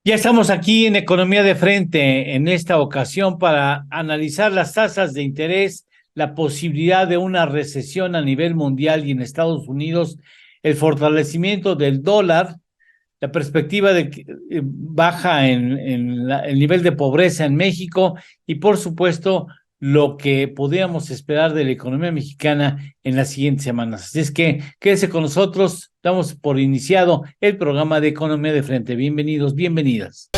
Ya estamos aquí en Economía de Frente en esta ocasión para analizar las tasas de interés, la posibilidad de una recesión a nivel mundial y en Estados Unidos, el fortalecimiento del dólar, la perspectiva de que baja el nivel de pobreza en México y, por supuesto, lo que podríamos esperar de la economía mexicana en las siguientes semanas. Así es que quédese con nosotros, damos por iniciado el programa de Economía de Frente. Bienvenidos, bienvenidas.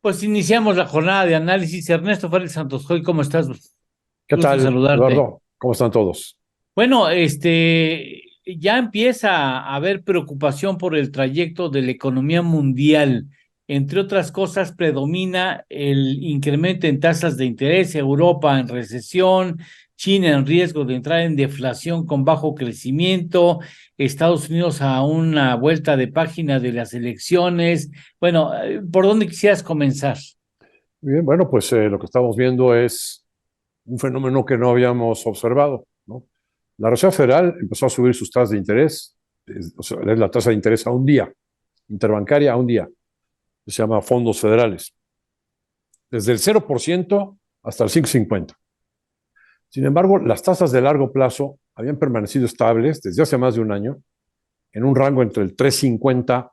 Pues iniciamos la jornada de análisis. Ernesto Félix Santos Hoy, ¿cómo estás? ¿Qué Gusto en tal, saludarte. Eduardo? ¿Cómo están todos? Bueno, ya empieza a haber preocupación por el trayecto de la economía mundial. Entre otras cosas, predomina el incremento en tasas de interés, Europa en recesión, China en riesgo de entrar en deflación con bajo crecimiento, Estados Unidos a una vuelta de página de las elecciones. Bueno, ¿por dónde quisieras comenzar? Muy bien, bueno, pues lo que estamos viendo es un fenómeno que no habíamos observado, ¿no? La Reserva Federal empezó a subir sus tasas de interés, o sea, es la tasa de interés a un día, interbancaria a un día, que se llama fondos federales, desde el 0% hasta el 5,50. Sin embargo, las tasas de largo plazo habían permanecido estables desde hace más de un año, en un rango entre el 3,50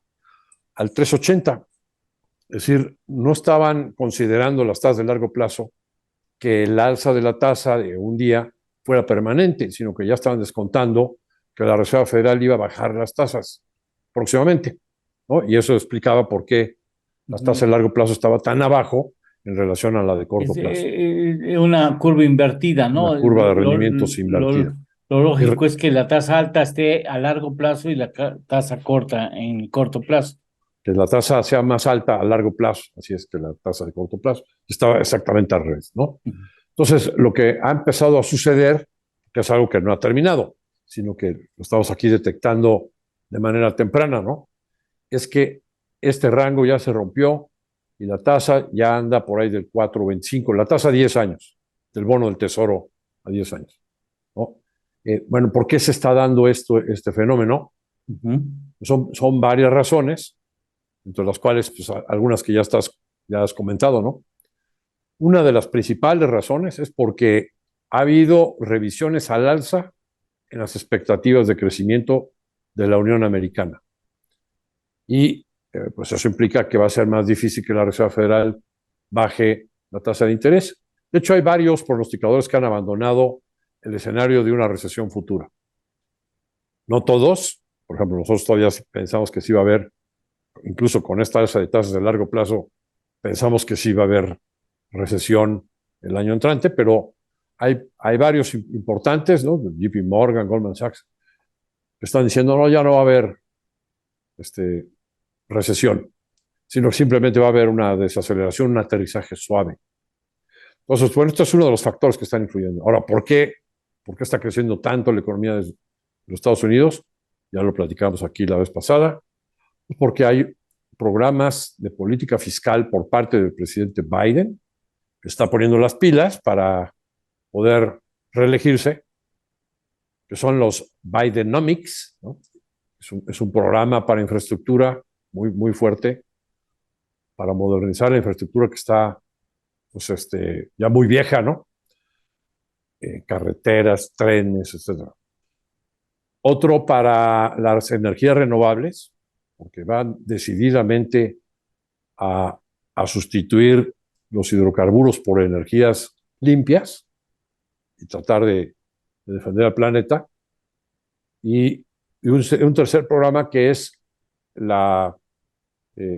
al 3,80. Es decir, no estaban considerando las tasas de largo plazo que el alza de la tasa de un día fuera permanente, sino que ya estaban descontando que la Reserva Federal iba a bajar las tasas próximamente, ¿no? Y eso explicaba por qué las tasas Ujú. de largo plazo estaban tan abajo en relación a la de Es corto plazo, una curva invertida, una ¿no? curva de rendimientos invertida. Lo Y, lógico es que la tasa alta esté a largo plazo y la tasa corta en corto plazo. que la tasa sea más alta a largo plazo, así es que la tasa de corto plazo estaba exactamente al revés, ¿no? Ujú. Entonces, lo que ha empezado a suceder, que es algo que no ha terminado, sino que lo estamos aquí detectando de manera temprana, ¿no? Es que este rango ya se rompió y la tasa ya anda por ahí del 4,25, la tasa a 10 años, del bono del tesoro a 10 años, ¿no? Bueno, ¿por qué se está dando este fenómeno? Ujú. Son varias razones, entre las cuales pues, algunas que ya has comentado, ¿no? Una de las principales razones es porque ha habido revisiones al alza en las expectativas de crecimiento de la Unión Americana. Y pues eso implica que va a ser más difícil que la Reserva Federal baje la tasa de interés. De hecho, hay varios pronosticadores que han abandonado el escenario de una recesión futura. No todos, por ejemplo, nosotros todavía pensamos que sí va a haber, incluso con esta alza de tasas de largo plazo, pensamos que sí va a haber recesión el año entrante, pero hay varios importantes, ¿no? JP Morgan, Goldman Sachs, que están diciendo, no, ya no va a haber este, recesión, sino simplemente va a haber una desaceleración, un aterrizaje suave. Entonces, bueno, esto es uno de los factores que están influyendo. Ahora, ¿por qué está creciendo tanto la economía de los Estados Unidos? Ya lo platicamos aquí la vez pasada. Porque hay programas de política fiscal por parte del presidente Biden, que está poniendo las pilas para poder reelegirse, que son los Bidenomics, ¿no? Es un programa para infraestructura muy fuerte, para modernizar la infraestructura que está pues, ya muy vieja, ¿no? Carreteras, trenes, etcétera. Otro para las energías renovables, porque van decididamente a, a sustituir los hidrocarburos por energías limpias y tratar de defender al planeta. Y un tercer programa que es la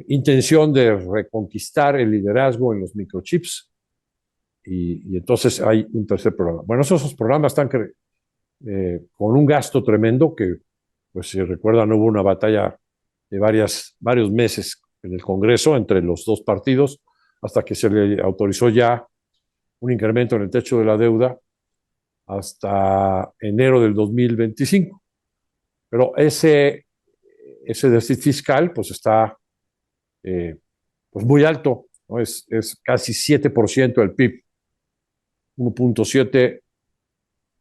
intención de reconquistar el liderazgo en los microchips y entonces hay un tercer programa. Bueno, esos programas están con un gasto tremendo que, pues si recuerdan, hubo una batalla de varios meses en el Congreso entre los dos partidos hasta que se le autorizó ya un incremento en el techo de la deuda hasta enero del 2025. Pero ese déficit fiscal pues está pues muy alto, ¿no? Es casi 7% del PIB, 1.7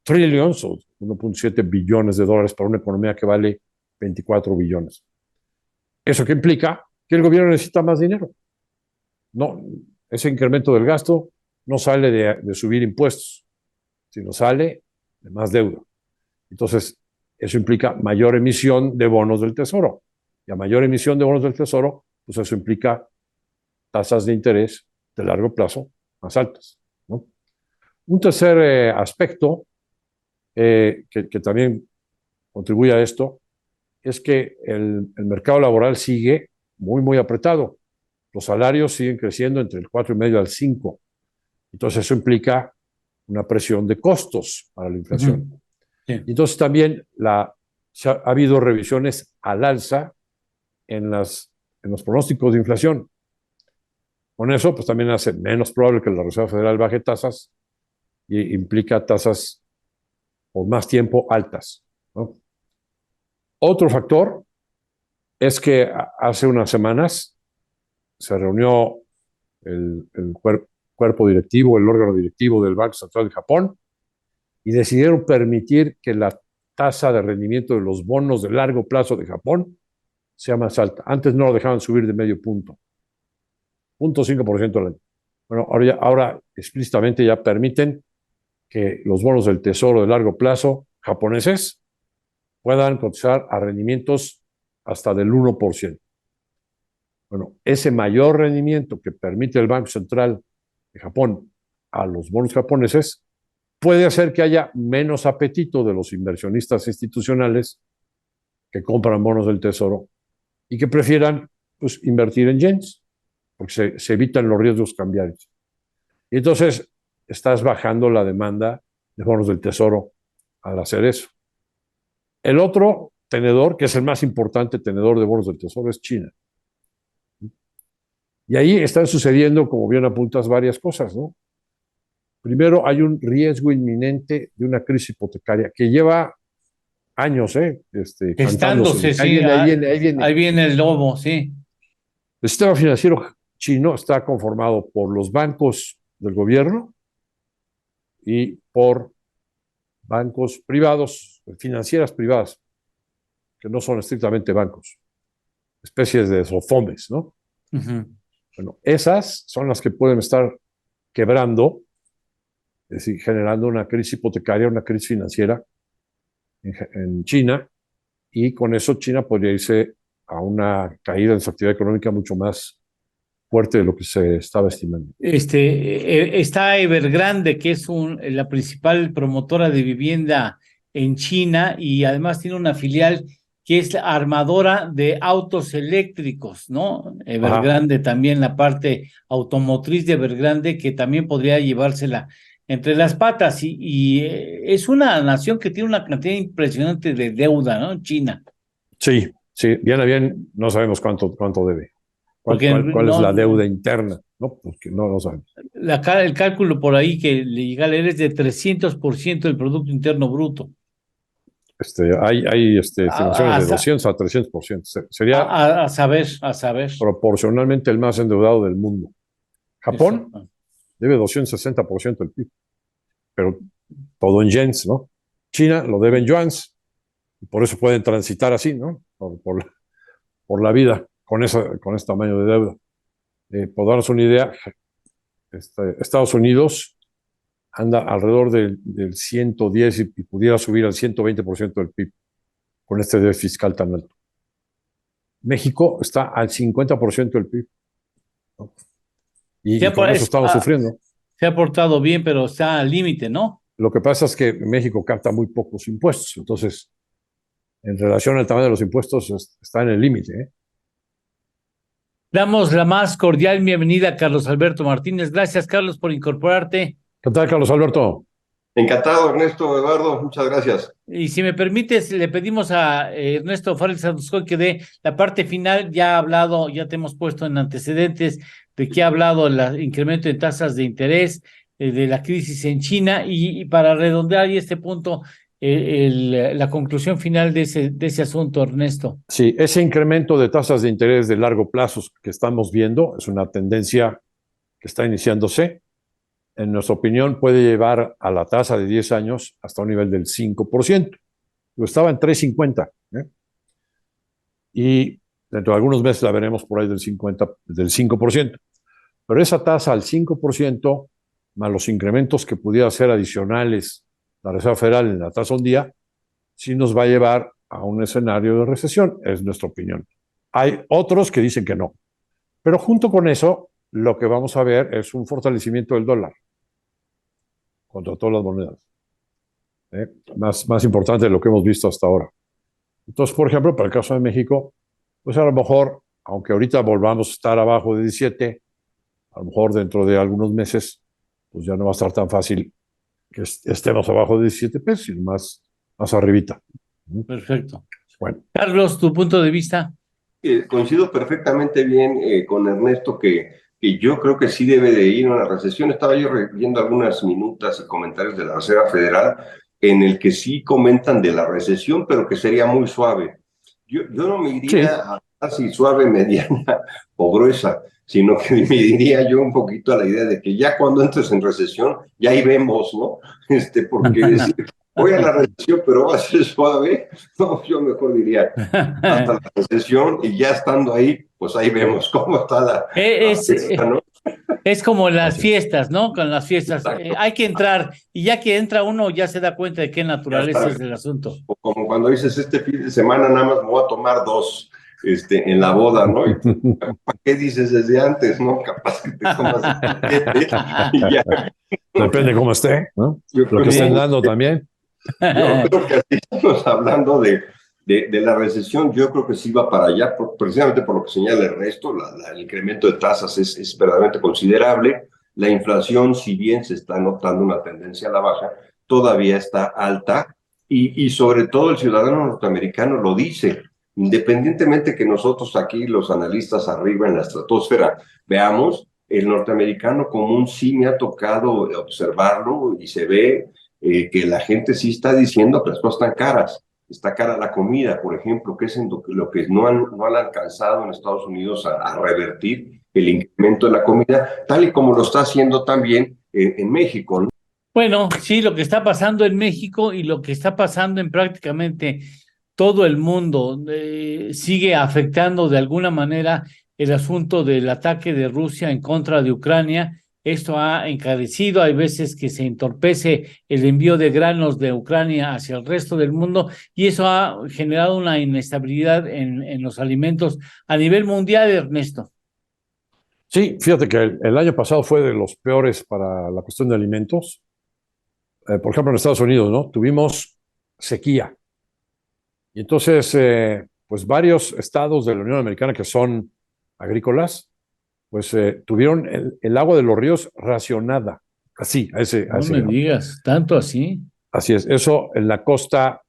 trillions o 1.7 billones de dólares para una economía que vale 24 billones. ¿Eso qué implica? Que el gobierno necesita más dinero. No, ese incremento del gasto no sale de subir impuestos, sino sale de más deuda. Entonces, eso implica mayor emisión de bonos del Tesoro. Y a mayor emisión de bonos del Tesoro, pues eso implica tasas de interés de largo plazo más altas, ¿no? Un tercer aspecto que también contribuye a esto es que el mercado laboral sigue muy apretado. Los salarios siguen creciendo entre el 4,5 al 5. Entonces eso implica una presión de costos para la inflación. Uh-huh. Sí. Y entonces también ha habido revisiones al alza en los pronósticos de inflación. Con eso, pues también hace menos probable que la Reserva Federal baje tasas y implica tasas por más tiempo altas, ¿no? Otro factor es que hace unas semanas se reunió el cuerpo directivo, el órgano directivo del Banco Central de Japón, y decidieron permitir que la tasa de rendimiento de los bonos de largo plazo de Japón sea más alta. Antes no lo dejaban subir de medio punto, 0.5% al año. Bueno, ahora explícitamente ya permiten que los bonos del Tesoro de largo plazo japoneses puedan cotizar a rendimientos hasta del 1%. Bueno, ese mayor rendimiento que permite el Banco Central de Japón a los bonos japoneses puede hacer que haya menos apetito de los inversionistas institucionales que compran bonos del Tesoro y que prefieran pues, invertir en yens, porque se evitan los riesgos cambiarios. Y entonces estás bajando la demanda de bonos del Tesoro al hacer eso. El otro tenedor, que es el más importante tenedor de bonos del Tesoro, es China. Y ahí están sucediendo, como bien apuntas, varias cosas, ¿no? Primero, hay un riesgo inminente de una crisis hipotecaria que lleva años, Estándose, sí. Ahí viene. Ahí viene el lobo, sí. El sistema financiero chino está conformado por los bancos del gobierno y por bancos privados, financieras privadas, que no son estrictamente bancos, especies de SOFOMES, ¿no? Uh-huh. Bueno, esas son las que pueden estar quebrando, es decir, generando una crisis hipotecaria, una crisis financiera en China, y con eso China podría irse a una caída en su actividad económica mucho más fuerte de lo que se estaba estimando. Está Evergrande, que es la principal promotora de vivienda en China y además tiene una filial que es la armadora de autos eléctricos, ¿no? Evergrande también, la parte automotriz de Evergrande, que también podría llevársela entre las patas y es una nación que tiene una cantidad impresionante de deuda, ¿no? China. Sí, bien, no sabemos cuánto debe. ¿Cuál es la deuda interna? No, porque no sabemos. El cálculo por ahí que le llega a leer es de 300% del Producto Interno Bruto. Hay estimaciones de 200 a 300%. Sería a saber. proporcionalmente el más endeudado del mundo. Japón debe 260% del PIB, pero todo en yens, ¿no? China lo debe en yuans, y por eso pueden transitar así, ¿no? Por la vida con ese tamaño de deuda. Por darnos una idea, Estados Unidos anda alrededor del 110 y pudiera subir al 120% del PIB con este déficit fiscal tan alto. México está al 50% del PIB, ¿no? Y con eso estamos sufriendo. Se ha portado bien, pero está al límite, ¿no? Lo que pasa es que México capta muy pocos impuestos, entonces, en relación al tamaño de los impuestos, está en el límite, ¿eh? Damos la más cordial bienvenida a Carlos Alberto Martínez. Gracias, Carlos, por incorporarte. ¿Qué tal, Carlos Alberto? Encantado, Ernesto, Eduardo, muchas gracias. Y si me permites, le pedimos a Ernesto Fárez Sadusco que dé la parte final. Ya ha hablado, ya te hemos puesto en antecedentes de que ha hablado el incremento de tasas de interés, de la crisis en China, y para redondear y este punto, la conclusión final de ese asunto, Ernesto. Sí, ese incremento de tasas de interés de largo plazo que estamos viendo es una tendencia que está iniciándose. En nuestra opinión, puede llevar a la tasa de 10 años hasta un nivel del 5%. Estaba en 3.50, ¿eh? Y dentro de algunos meses la veremos por ahí del 5%. Pero esa tasa al 5%, más los incrementos que pudiera ser adicionales la Reserva Federal en la tasa un día, sí nos va a llevar a un escenario de recesión, es nuestra opinión. Hay otros que dicen que no. Pero junto con eso, lo que vamos a ver es un fortalecimiento del dólar contra todas las monedas. Más importante de lo que hemos visto hasta ahora. Entonces, por ejemplo, para el caso de México, pues a lo mejor, aunque ahorita volvamos a estar abajo de 17, a lo mejor dentro de algunos meses, pues ya no va a estar tan fácil que estemos abajo de 17 pesos, sino más arribita. Perfecto. Bueno. Carlos, tu punto de vista. Coincido perfectamente bien con Ernesto que yo creo que sí debe de ir a una recesión. Estaba yo viendo algunas minutas y comentarios de la Reserva Federal en el que sí comentan de la recesión, pero que sería muy suave. Yo no me iría a si suave, mediana o gruesa, sino que me diría yo un poquito a la idea de que ya cuando entres en recesión, ya ahí vemos, ¿no? Porque decir, voy a la recesión, pero va a ser suave, no, yo mejor diría hasta la recesión y ya estando ahí, pues ahí vemos cómo está la fiesta, ¿no? Es como las fiestas, ¿no? Con las fiestas hay que entrar y ya que entra uno ya se da cuenta de qué naturaleza es el asunto. O como cuando dices, este fin de semana nada más me voy a tomar 2 en la boda, ¿no? ¿Para qué dices desde antes, no? Capaz que te tomas y ya. Depende cómo esté, ¿no? Lo que estén dando también. Yo creo que así estamos hablando de la recesión. Yo creo que sí va para allá, precisamente por lo que señala Ernesto, el incremento de tasas es verdaderamente considerable. La inflación, si bien se está notando una tendencia a la baja, todavía está alta y sobre todo el ciudadano norteamericano lo dice. Independientemente que nosotros aquí, los analistas arriba en la estratosfera, veamos, el norteamericano común sí me ha tocado observarlo y se ve que la gente sí está diciendo que las cosas están caras. Está cara la comida, por ejemplo, que es lo que no han alcanzado en Estados Unidos a revertir el incremento de la comida, tal y como lo está haciendo también en México, ¿no? Bueno, sí, lo que está pasando en México y lo que está pasando en prácticamente todo el mundo sigue afectando de alguna manera el asunto del ataque de Rusia en contra de Ucrania. Esto ha encarecido, hay veces que se entorpece el envío de granos de Ucrania hacia el resto del mundo y eso ha generado una inestabilidad en los alimentos a nivel mundial, Ernesto. Sí, fíjate que el año pasado fue de los peores para la cuestión de alimentos. Por ejemplo, en Estados Unidos, ¿no? Tuvimos sequía. Y entonces, pues varios estados de la Unión Americana que son agrícolas, pues tuvieron el agua de los ríos racionada. Así, a ese No me digas, tanto así. Así es, eso en la costa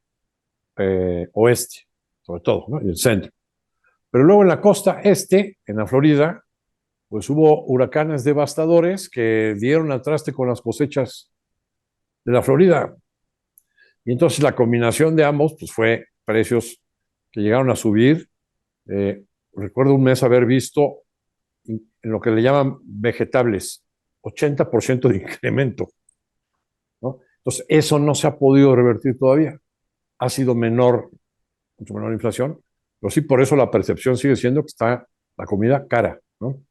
oeste, sobre todo, ¿no? Y el centro. Pero luego en la costa este, en la Florida, pues hubo huracanes devastadores que dieron al traste con las cosechas de la Florida. Y entonces la combinación de ambos, pues fue precios que llegaron a subir. Recuerdo un mes haber visto en lo que le llaman vegetables, 80% de incremento, ¿no? Entonces, eso no se ha podido revertir todavía. Ha sido menor, mucho menor inflación, pero sí por eso la percepción sigue siendo que está la comida cara, ¿no?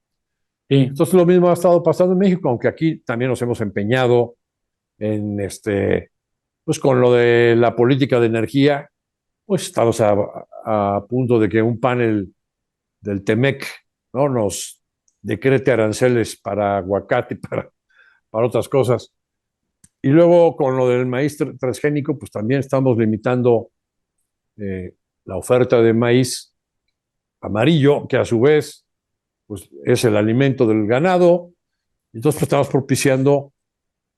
Sí. Entonces, lo mismo ha estado pasando en México, aunque aquí también nos hemos empeñado en pues con lo de la política de energía, pues estamos a punto de que un panel del TEMEC, ¿no? Nos decrete aranceles para aguacate, para otras cosas. Y luego con lo del maíz transgénico, pues también estamos limitando la oferta de maíz amarillo, que a su vez pues es el alimento del ganado, entonces pues, estamos propiciando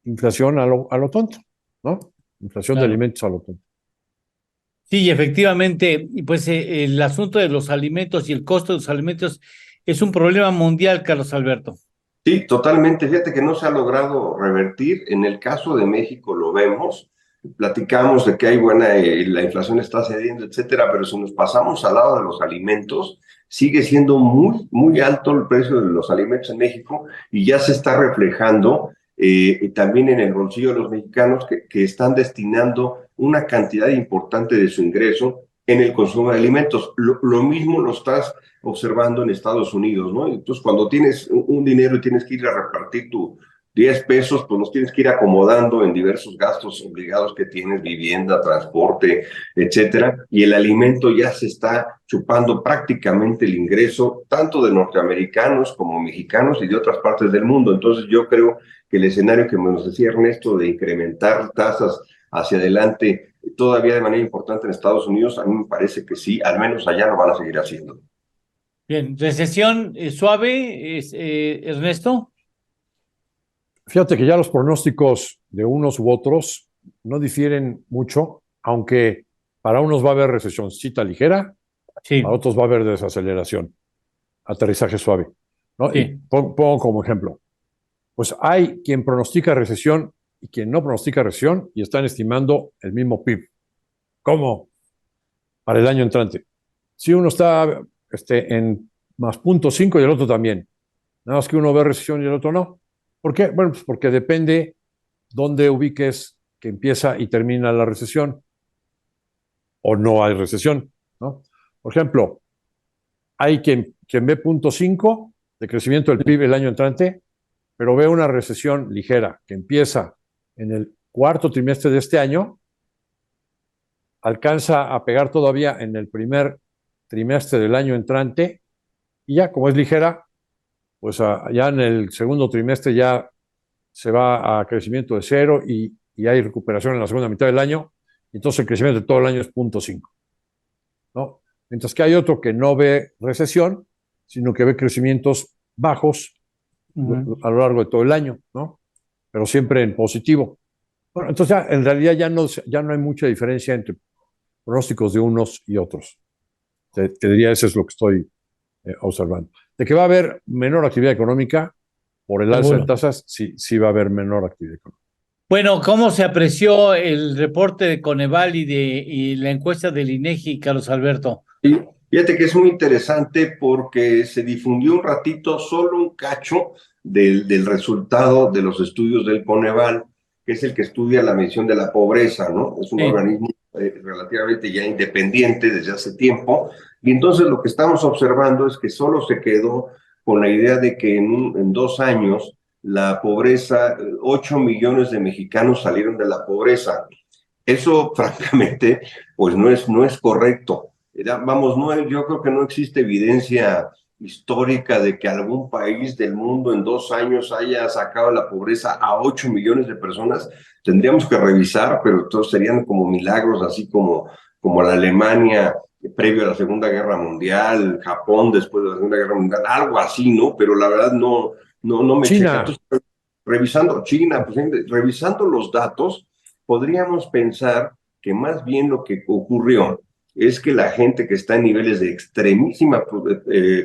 inflación a lo tonto, ¿no? Inflación de Claro. alimentos a lo tonto. Sí, efectivamente, y pues el asunto de los alimentos y el costo de los alimentos es un problema mundial, Carlos Alberto. Sí, totalmente. Fíjate que no se ha logrado revertir. En el caso de México lo vemos. Platicamos de que hay la inflación está cediendo, etcétera, pero si nos pasamos al lado de los alimentos, sigue siendo muy, muy alto el precio de los alimentos en México y ya se está reflejando también en el bolsillo de los mexicanos que están destinando una cantidad importante de su ingreso en el consumo de alimentos. Lo mismo lo estás observando en Estados Unidos, ¿no? Entonces, cuando tienes un dinero y tienes que ir a repartir tu 10 pesos, pues los tienes que ir acomodando en diversos gastos obligados que tienes, vivienda, transporte, etcétera, y el alimento ya se está chupando prácticamente el ingreso tanto de norteamericanos como mexicanos y de otras partes del mundo. Entonces, yo creo que el escenario que nos decía Ernesto de incrementar tasas hacia adelante todavía de manera importante en Estados Unidos, a mí me parece que sí, al menos allá lo van a seguir haciendo. Bien, recesión suave, Ernesto. Fíjate que ya los pronósticos de unos u otros no difieren mucho, aunque para unos va a haber recesióncita ligera, Sí, para otros va a haber desaceleración, aterrizaje suave, ¿no? Y sí. pongo como ejemplo, pues hay quien pronostica recesión y quien no pronostica recesión y están estimando el mismo PIB. ¿Cómo? Para el año entrante. Si uno está en más 0.5 y el otro también. Nada más que uno ve recesión y el otro no. ¿Por qué? Bueno, pues porque depende dónde ubiques que empieza y termina la recesión o no hay recesión, ¿no? Por ejemplo, hay quien ve 0.5 de crecimiento del PIB el año entrante, pero ve una recesión ligera que empieza en el cuarto trimestre de este año, alcanza a pegar todavía en el primer trimestre del año entrante y ya como es ligera, pues ya en el segundo trimestre ya se va a crecimiento de 0 y hay recuperación en la segunda mitad del año, entonces el crecimiento de todo el año es 0.5, ¿no? Mientras que hay otro que no ve recesión, sino que ve crecimientos bajos a lo largo de todo el año, ¿no? Pero siempre en positivo. Bueno, entonces ya, en realidad ya no hay mucha diferencia entre pronósticos de unos y otros. Te diría, eso es lo que estoy observando. De que va a haber menor actividad económica por el alza de tasas, sí va a haber menor actividad económica. Bueno, ¿cómo se apreció el reporte de Coneval y la encuesta del INEGI, Carlos Alberto? Y fíjate que es muy interesante porque se difundió un ratito, solo un cacho del resultado de los estudios del Coneval, que es el que estudia la medición de la pobreza, ¿no? Es un organismo relativamente ya independiente desde hace tiempo, y entonces lo que estamos observando es que solo se quedó con la idea de que en 2 años la pobreza, 8 millones de mexicanos salieron de la pobreza. Eso, francamente, pues no es correcto. Vamos, yo creo que no existe evidencia histórica de que algún país del mundo en 2 años haya sacado la pobreza a 8 millones de personas. Tendríamos que revisar, pero todos serían como milagros, así como la Alemania previo a la Segunda Guerra Mundial, Japón después de la Segunda Guerra Mundial, algo así, ¿no? Pero la verdad no me checa. Entonces, revisando China, pues, revisando los datos, podríamos pensar que más bien lo que ocurrió es que la gente que está en niveles de extremísima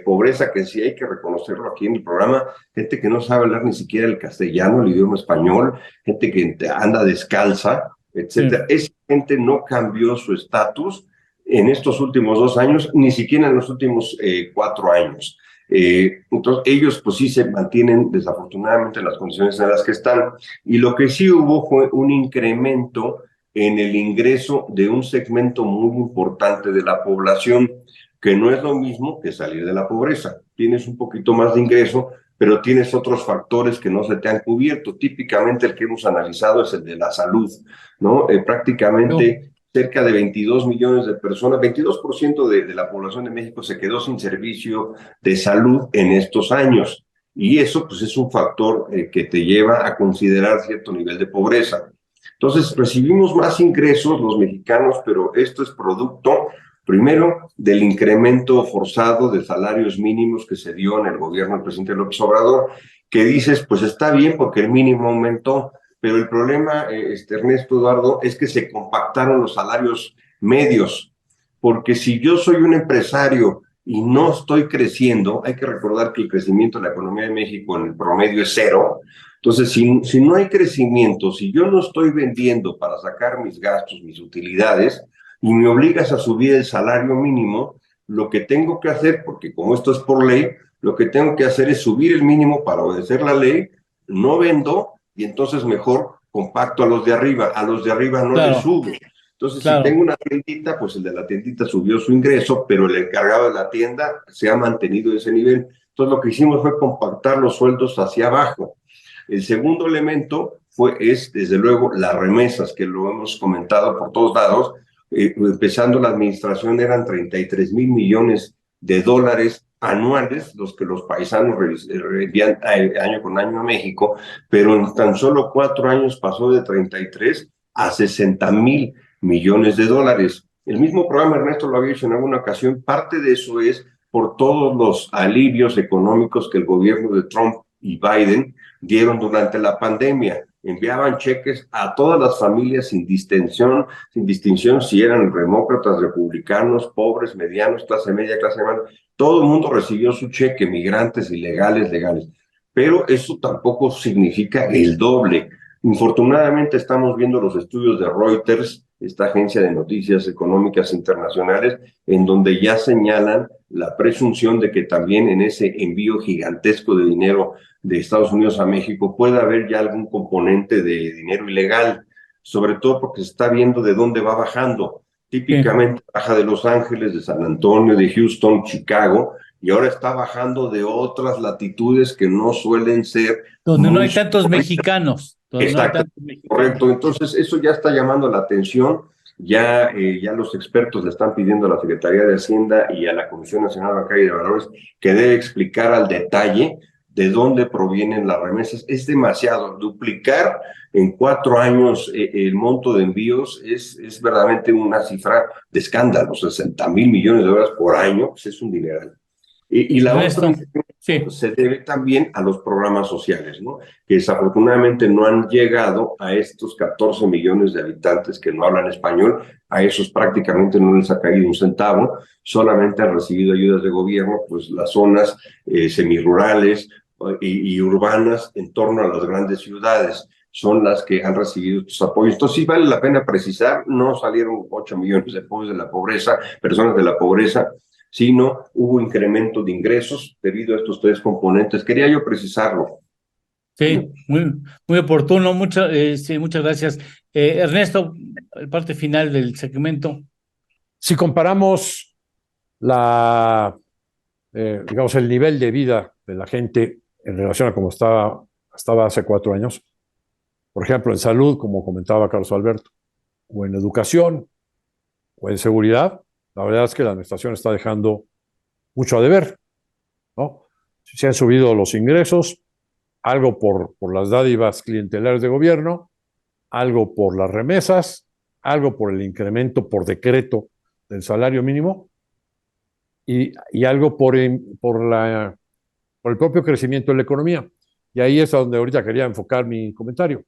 pobreza, que sí hay que reconocerlo aquí en el programa, gente que no sabe hablar ni siquiera el castellano, el idioma español, gente que anda descalza, etcétera, esa gente no cambió su estatus en estos últimos 2 años, ni siquiera en los últimos 4 años. Entonces ellos pues sí se mantienen desafortunadamente en las condiciones en las que están, y lo que sí hubo fue un incremento en el ingreso de un segmento muy importante de la población, que no es lo mismo que salir de la pobreza. Tienes un poquito más de ingreso, pero tienes otros factores que no se te han cubierto. Típicamente el que hemos analizado es el de la salud, ¿no? Prácticamente cerca de 22 millones de personas, 22% de la población de México se quedó sin servicio de salud en estos años. Y eso pues es un factor que te lleva a considerar cierto nivel de pobreza. Entonces recibimos más ingresos los mexicanos, pero esto es producto Primero, del incremento forzado de salarios mínimos que se dio en el gobierno del presidente López Obrador, que dices, pues está bien porque el mínimo aumentó, pero el problema, Ernesto Eduardo, es que se compactaron los salarios medios, porque si yo soy un empresario y no estoy creciendo, hay que recordar que el crecimiento de la economía de México en el promedio es cero. Entonces, si no hay crecimiento, si yo no estoy vendiendo para sacar mis gastos, mis utilidades, y me obligas a subir el salario mínimo, lo que tengo que hacer, porque como esto es por ley, lo que tengo que hacer es subir el mínimo para obedecer la ley, no vendo y entonces mejor compacto a los de arriba no les subo. Entonces, si tengo una tiendita, pues el de la tiendita subió su ingreso, pero el encargado de la tienda se ha mantenido en ese nivel. Entonces, lo que hicimos fue compactar los sueldos hacia abajo. El segundo elemento es, desde luego, las remesas, que lo hemos comentado por todos lados. Empezando la administración eran 33,000 millones de dólares anuales los que los paisanos envían año con año a México, pero en tan solo 4 años pasó de 33 a 60,000 millones de dólares. El mismo programa, Ernesto lo había dicho en alguna ocasión, parte de eso es por todos los alivios económicos que el gobierno de Trump y Biden dieron durante la pandemia. Enviaban cheques a todas las familias sin distinción si eran demócratas, republicanos, pobres, medianos, clase media, clase media. Todo el mundo recibió su cheque, migrantes, ilegales, legales. Pero eso tampoco significa el doble. Infortunadamente estamos viendo los estudios de Reuters, esta agencia de noticias económicas internacionales, en donde ya señalan la presunción de que también en ese envío gigantesco de dinero de Estados Unidos a México puede haber ya algún componente de dinero ilegal, sobre todo porque se está viendo de dónde va bajando. Típicamente baja de Los Ángeles, de San Antonio, de Houston, Chicago, y ahora está bajando de otras latitudes que no suelen ser... Donde no hay tantos mexicanos. Exacto, correcto. Entonces, eso ya está llamando la atención. Ya los expertos le están pidiendo a la Secretaría de Hacienda y a la Comisión Nacional Bancaria y de Valores que debe explicar al detalle de dónde provienen las remesas. Es demasiado. Duplicar en 4 años el monto de envíos es verdaderamente una cifra de escándalo. 60,000 millones de dólares por año, pues es un dineral. Y la otra se debe también a los programas sociales, ¿no? Que desafortunadamente no han llegado a estos 14 millones de habitantes que no hablan español. A esos prácticamente no les ha caído un centavo, solamente han recibido ayudas de gobierno, pues las zonas semirurales y urbanas en torno a las grandes ciudades son las que han recibido estos apoyos. Entonces sí vale la pena precisar, no salieron 8 millones de pobres de la pobreza, personas de la pobreza, sino hubo incremento de ingresos debido a estos 3 componentes. Quería yo precisarlo. Sí, muy oportuno. Muchas gracias. Ernesto, parte final del segmento. Si comparamos digamos, el nivel de vida de la gente en relación a cómo estaba hace 4 años, por ejemplo, en salud, como comentaba Carlos Alberto, o en educación, o en seguridad, la verdad es que la administración está dejando mucho a deber, ¿no? Se han subido los ingresos, algo por las dádivas clientelares de gobierno, algo por las remesas, algo por el incremento por decreto del salario mínimo y algo por el propio crecimiento de la economía. Y ahí es a donde ahorita quería enfocar mi comentario.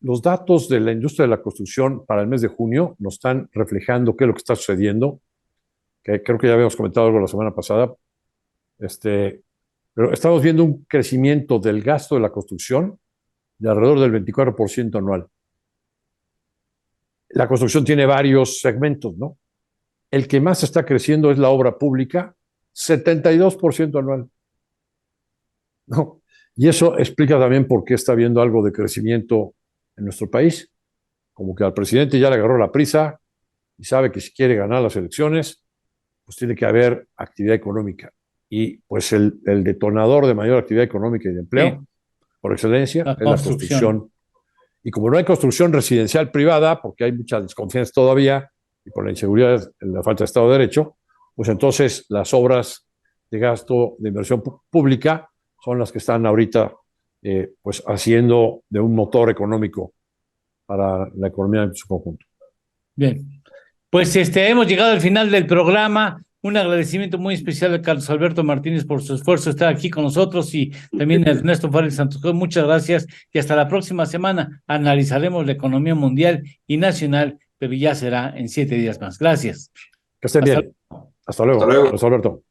Los datos de la industria de la construcción para el mes de junio nos están reflejando qué es lo que está sucediendo, que creo que ya habíamos comentado algo la semana pasada, pero estamos viendo un crecimiento del gasto de la construcción de alrededor del 24% anual. La construcción tiene varios segmentos, ¿no? El que más está creciendo es la obra pública, 72% anual, ¿no? Y eso explica también por qué está habiendo algo de crecimiento en nuestro país. Como que al presidente ya le agarró la prisa y sabe que si quiere ganar las elecciones, pues tiene que haber actividad económica. Y pues el detonador de mayor actividad económica y de empleo, por excelencia, es la construcción. Y como no hay construcción residencial privada, porque hay mucha desconfianza todavía, y por la inseguridad, la falta de Estado de Derecho, pues entonces las obras de gasto de inversión pública son las que están ahorita pues haciendo de un motor económico para la economía en su conjunto. Bien. Pues hemos llegado al final del programa. Un agradecimiento muy especial a Carlos Alberto Martínez por su esfuerzo de estar aquí con nosotros y también a Ernesto Fárez Santos. Muchas gracias y hasta la próxima semana. Analizaremos la economía mundial y nacional, pero ya será en 7 días más. Gracias. Que estén bien. Hasta luego. Hasta luego. Carlos Alberto.